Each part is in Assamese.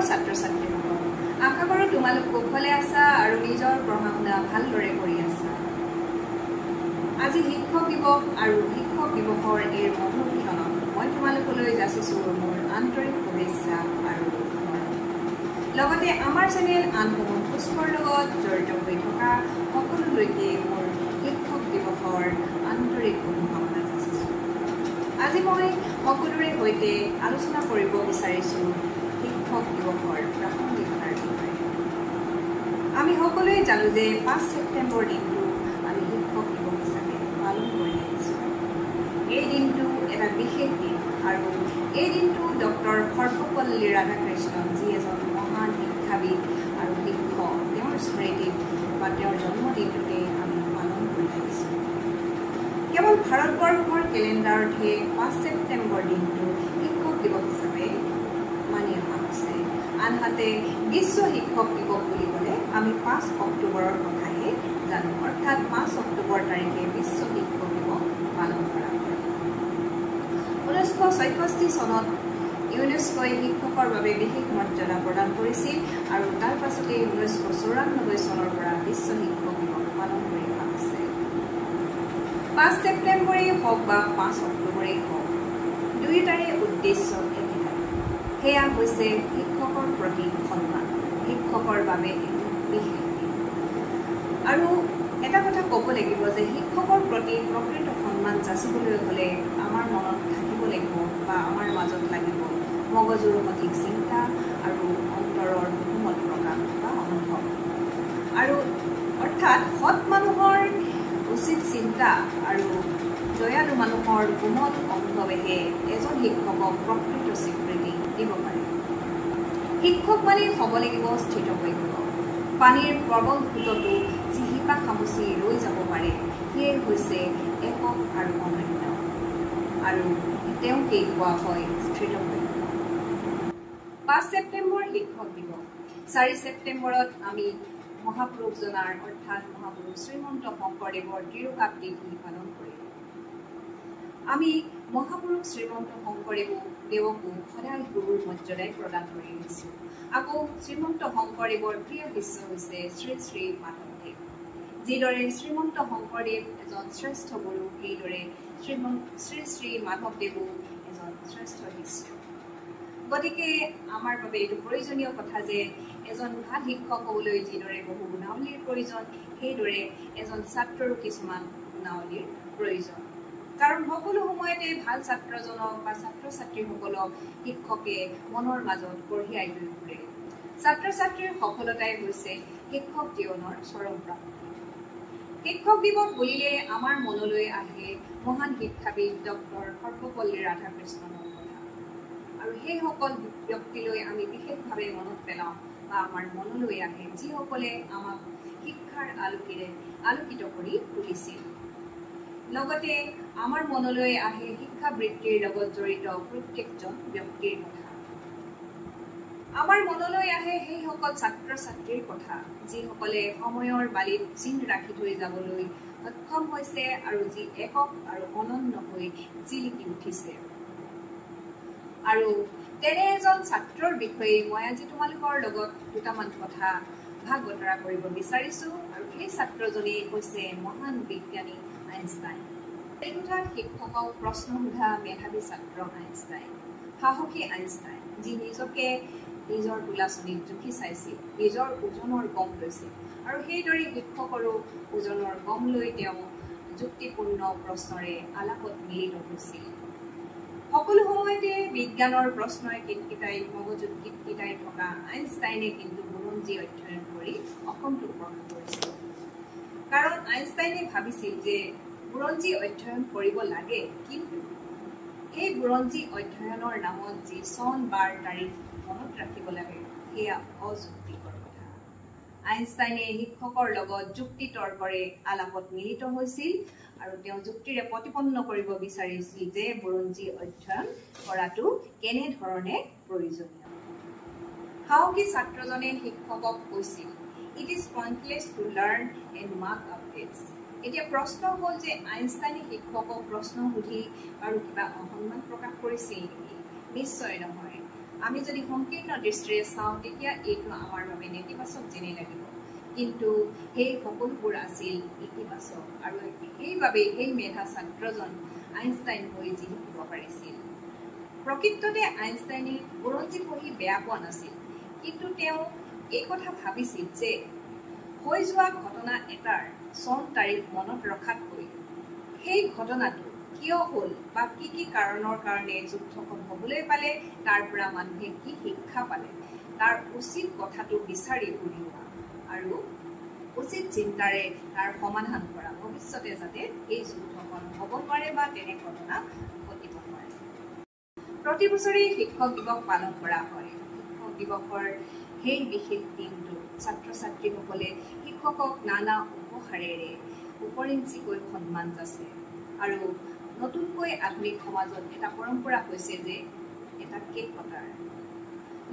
ছাত্ৰ ছাত্ৰীসকল, আশা কৰোঁ তোমালোক কুশলে আছা আৰু নিজৰ পঢ়া শুনা ভালদৰে কৰি আছা। আজি শিক্ষক দিৱস আৰু শিক্ষক দিৱসৰ এই মধুৰ ক্ষণত মই তোমালোকলৈ যাচিছোঁ মোৰ আন্তৰিক শুভেচ্ছা আৰু লগতে আমাৰ চেনেল আনসমূহ পুষ্পৰ লগত জড়িত হৈ থকা সকলোলৈকে মোৰ শিক্ষক দিৱসৰ আন্তৰিক শুভকামনা যাচিছোঁ। আজি মই সকলোৰে সৈতে আলোচনা কৰিব বিচাৰিছোঁ শিক্ষক দিৱসৰ প্ৰাসংগিকতাৰ বিষয়ে। আমি সকলোৱে জানো যে 5 ছেপ্টেম্বৰ দিনটো আমি শিক্ষক দিৱস হিচাপে পালন কৰি আহিছোঁ। এই দিনটো এটা বিশেষ দিন আৰু এই দিনটো ডক্টৰ সৰ্বপল্লী ৰাধাকৃষ্ণন, যি এজন মহান শিক্ষাবিদ আৰু শিক্ষক, তেওঁৰ স্মৃতিত বা তেওঁৰ জন্মদিনটোতে আমি পালন কৰি আহিছোঁ। কেৱল ভাৰতবৰ্ষৰ কেলেণ্ডাৰতহে 5 ছেপ্টেম্বৰ দিনটো শিক্ষক দিৱস হিচাপে মানি অহা হৈছে। আনহাতে বিশ্ব শিক্ষক দিৱস বুলি ক'লে আমি 5 অক্টোবৰৰ কথাহে জানো, অৰ্থাৎ 5 অক্টোবৰ তাৰিখে বিশ্ব শিক্ষক দিৱস পালন কৰা হয়। 1966 চনত ইউনেস্কোই শিক্ষকৰ বাবে বিশেষ মৰ্যাদা প্ৰদান কৰিছিল আৰু তাৰ পাছতে 1994 চনৰ পৰা বিশ্ব শিক্ষক দিৱস পালন কৰি অহা হৈছে। 5 ছেপ্টেম্বৰেই হওক বা 5 অক্টোবৰেই হওক, দুয়োটাৰে উদ্দেশ্য একেটাই, সেয়া হৈছে শিক্ষকৰ প্ৰতি সন্মান, শিক্ষকৰ বাবে বিশেষ দিন। আৰু এটা কথা ক'ব লাগিব যে শিক্ষকৰ প্ৰতি প্ৰকৃত সন্মান যাচিবলৈ হ'লে আমাৰ মনত থাকিব লাগিব বা আমাৰ মাজত লাগিব মগজুৰ সঠিক চিন্তা আৰু অন্তৰৰ কোমল প্ৰকাশ বা অনুভৱ, আৰু অৰ্থাৎ সৎ মানুহৰ উচিত চিন্তা আৰু দয়ালু মানুহৰ কোমল অনুভৱেহে এজন শিক্ষকক প্ৰকৃত স্বীকৃতি দিব পাৰে। শিক্ষক মানে হ'ব লাগিব স্থিতপজ্ঞ, পানীৰ প্ৰবল সোঁততো যি শিপা খামুচি ৰৈ যাব পাৰে, সেয়ে হৈছে একক আৰু অনন্য, আৰু তেওঁকেই কোৱা হয় স্থিতপজ্ঞ। 5 ছেপ্টেম্বৰ শিক্ষক দিৱস। 4 ছেপ্টেম্বৰত আমি মহাপুৰুষজনাৰ অৰ্থাৎ মহাপুৰুষ শ্ৰীমন্ত শংকৰদেৱৰ তিৰুকাপ তিথি পালন কৰিলোঁ। আমি মহাপুৰুষ শ্ৰীমন্ত শংকৰদেৱকো সদায় গুৰুৰ মৰ্যাদাই প্ৰদান কৰি আহিছোঁ। আকৌ শ্ৰীমন্ত শংকৰদেৱৰ প্ৰিয় শিষ্য হৈছে শ্ৰী শ্ৰী মাধৱদেৱ। যিদৰে শ্ৰীমন্ত শংকৰদেৱ এজন শ্ৰেষ্ঠ গুৰু, সেইদৰে শ্ৰী শ্ৰী মাধৱদেৱো এজন শ্ৰেষ্ঠ শিষ্য। গতিকে আমাৰ বাবে এইটো প্ৰয়োজনীয় কথা যে এজন ভাল শিক্ষক হ'বলৈ যিদৰে বহু গুণাৱলীৰ প্ৰয়োজন, সেইদৰে এজন ছাত্ৰৰো কিছুমান গুণাৱলীৰ প্ৰয়োজন। কাৰণ সকলো সময়তে ভাল ছাত্ৰজনক বা ছাত্ৰ ছাত্ৰীসকলক শিক্ষকে মনৰ মাজত কঢ়িয়াই লৈ ফুৰে। ছাত্ৰ ছাত্ৰীৰ সফলতাই হৈছে শিক্ষক জীৱনৰ চৰম প্ৰাপ্তি। শিক্ষক দিৱস বুলিলে আমাৰ মনলৈ আহে মহান শিক্ষাবিদ ডক্টৰ সৰ্বপল্লী ৰাধাকৃষ্ণনৰ কথা, আৰু সেইসকল ব্যক্তিলৈ আমি বিশেষভাৱে মনত পেলাওঁ বা আমাৰ মনলৈ আহে যিসকলে আমাক শিক্ষাৰ আলোকেৰে আলোকিত কৰি তুলিছিল। লগতে আমাৰ মনলৈ আহে শিক্ষাবৃত্তিৰ লগত জড়িত প্ৰত্যেকজন ব্যক্তিৰ কথা। আমাৰ মনলৈ আহে সেইসকল ছাত্ৰ ছাত্ৰীৰ কথা যিসকলে সময়ৰ বালিত চিন ৰাখি থৈ যাবলৈ সক্ষম হৈছে আৰু যি একক আৰু অনন্য হৈ জিলিকি উঠিছে। আৰু তেনে এজন ছাত্ৰৰ বিষয়ে মই আজি তোমালোকৰ লগত দুটামান কথা ভাগ বতৰা কৰিব বিচাৰিছোঁ, আৰু সেই ছাত্ৰজনেই হৈছে মহান বিজ্ঞানী আইনষ্টাইন। এই কথাত শিক্ষকক প্ৰশ্ন সোধা মেধাৱী ছাত্ৰ আইনষ্টাইন, সাহসী আইনষ্টাইন, যি নিজকে নিজৰ টোলাচনীত জুখি চাইছিল, নিজৰ ওজনৰ গম লৈছিল, আৰু সেইদৰে শিক্ষকৰো ওজনৰ গম লৈ তেওঁ যুক্তিপূৰ্ণ প্ৰশ্নৰে আলাপত মিলিত হৈছিল। সকলো সময়তে বিজ্ঞানৰ প্ৰশ্নই কিটকিটাই মগজুত কিটকিটাই থকা আইনষ্টাইনে কিন্তু বুৰঞ্জী অধ্যয়ন কৰি অসন্তোষ প্ৰকাশ কৰিছিল। কাৰণ আইনষ্টাইনে ভাবিছিল যে বুৰঞ্জী অধ্যয়ন কৰিব লাগে, কিন্তু এই বুৰঞ্জী অধ্যয়নৰ নামত যি চন বাৰ তাৰিখ মনত ৰাখিব লাগে, সেয়া অযুক্তিকৰ কথা। আইনষ্টাইনে শিক্ষকৰ লগত যুক্তি তৰ্কৰে আলাপত মিলিত হৈছিল আৰু তেওঁ যুক্তিৰে প্ৰতিপন্ন কৰিব বিচাৰিছিল যে বুৰঞ্জী অধ্যয়ন কৰাটো কেনেধৰণে প্ৰয়োজনীয়। সাহসী ছাত্ৰজনে শিক্ষকক কৈছিল, "It is pointless to learn and mark up dates." এতিয়া প্ৰশ্ন হ'ল যে আইনষ্টাইনে শিক্ষকক প্ৰশ্ন সুধি আৰু কিবা অসন্মান প্ৰকাশ কৰিছিল নেকি? নিশ্চয় নহয়। আমি যদি সংকীৰ্ণ দৃষ্টিৰে চাওঁ তেতিয়া এইটো আমাৰ বাবে নেতিবাচক যেনেই লাগিব, কিন্তু সেই সকলোবোৰ আছিল ইতিবাচক আৰু সেইবাবে সেই মেধা ছাত্ৰজন আইনষ্টাইন হৈ জিলিকিব পাৰিছিল। প্ৰকৃততে আইনষ্টাইনে বুৰঞ্জী পঢ়ি বেয়া পোৱা নাছিল, কিন্তু তেওঁ এই কথা ভাবিছিল যে হৈ যোৱা ঘটনা এটাৰ চন তাৰিখ মনত ৰখাতকৈ সেই ঘটনাটো কিয় হ'ল বা কি কাৰণৰ কাৰণে যুদ্ধখন হ'বলৈ পালে, তাৰ পৰা মানুহে কি শিক্ষা পালে, তাৰ উচিত কথাটো বিচাৰি উলিওৱা আৰু উচিত চিন্তাৰে তাৰ সমাধান কৰা, ভৱিষ্যতে যাতে এই যুদ্ধখন হ'ব নোৱাৰে বা তেনে ঘটনা ঘটিব নোৱাৰে। প্ৰতি বছৰে শিক্ষক দিৱস পালন কৰা হয়। শিক্ষক দিৱসৰ সেই বিশেষ দিনটোত ছাত্ৰ ছাত্ৰীসকলে শিক্ষকক নানা উপহাৰেৰে উপৰিঞ্চিকৈ সন্মান যাচে আৰু নতুনকৈ আধুনিক সমাজত এটা পৰম্পৰা হৈছে যে এটা কেক কটাৰ।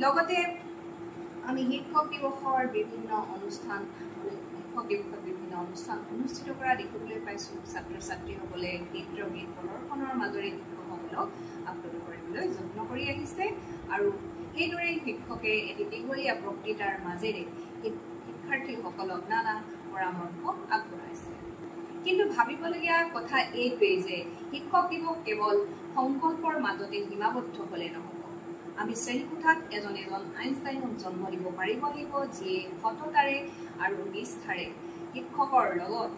লগতে আমি শিক্ষক দিৱসত বিভিন্ন অনুষ্ঠান অনুষ্ঠিত কৰা দেখিবলৈ পাইছোঁ। ছাত্ৰ ছাত্ৰীসকলে নৃত্য গীত প্ৰদৰ্শনৰ মাজেৰে শিক্ষকসকলক আপ্লুত কৰিবলৈ যত্ন কৰি আহিছে আৰু সেইদৰে শিক্ষকে এটি দীঘলীয়া বক্তৃতাৰ মাজেৰে শিক্ষাৰ্থীসকলক নানা পৰামৰ্শ আগবঢ়াইছে। কিন্তু ভাবিবলগীয়া কথা এইটোৱেই যে শিক্ষক দিৱস কেৱল সংকল্পৰ মাজতে সীমাবদ্ধ হ'লে নহ'ব। আমি শ্ৰেণীকোঠাত এজন আইনষ্টাইনক জন্ম দিব পাৰিব লাগিব, যিয়ে সততাৰে আৰু নিষ্ঠাৰে শিক্ষকৰ লগত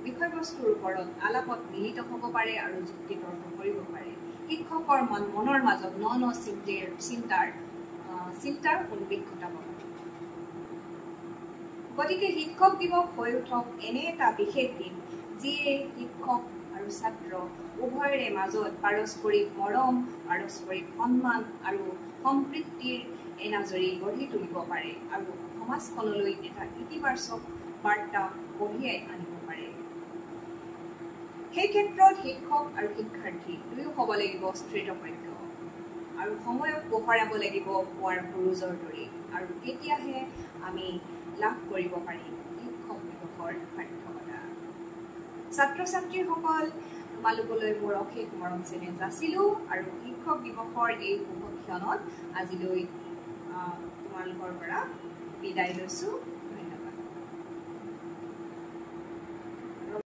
বিষয়বস্তুৰ ওপৰত আলাপত মিলিত হ'ব পাৰে আৰু যুক্তি তৰ্ক কৰিব পাৰে। শিক্ষকৰ মনৰ মাজত ন চিন্তাৰ উদ্বেগ ঘটাব পাৰে। গতিকে শিক্ষক দিৱস হৈ উঠক এনে এটা বিশেষ দিন, যিয়ে শিক্ষক আৰু ছাত্ৰ উভয়ৰে মাজত পাৰস্পৰিক মৰম, পাৰস্পৰিক সন্মান আৰু সম্প্ৰীতিৰ এনাজৰী গঢ়ি তুলিব পাৰে আৰু সমাজখনলৈ এটা ইতিবাচক বাৰ্তা কঢ়িয়াই আনিব পাৰে। সেই ক্ষেত্ৰত শিক্ষক আৰু শিক্ষাৰ্থী দুয়ো হ'ব লাগিব স্থিতপ্ৰজ্ঞ আৰু সময়ক পোহৰাব লাগিব পুৱাৰ সূৰুজৰ দৰে, আৰু তেতিয়াহে আমি লাভ কৰিব পাৰিম শিক্ষক দিৱসৰ সাৰ্থকতা। ছাত্ৰ ছাত্ৰীসকল, তোমালোকলৈ মোৰ অশেষ মৰম চেনেহ যাচিলোঁ আৰু শিক্ষক দিৱসৰ এই শুভ ক্ষণত আজিলৈ তোমালোকৰ পৰা বিদায় লৈছোঁ।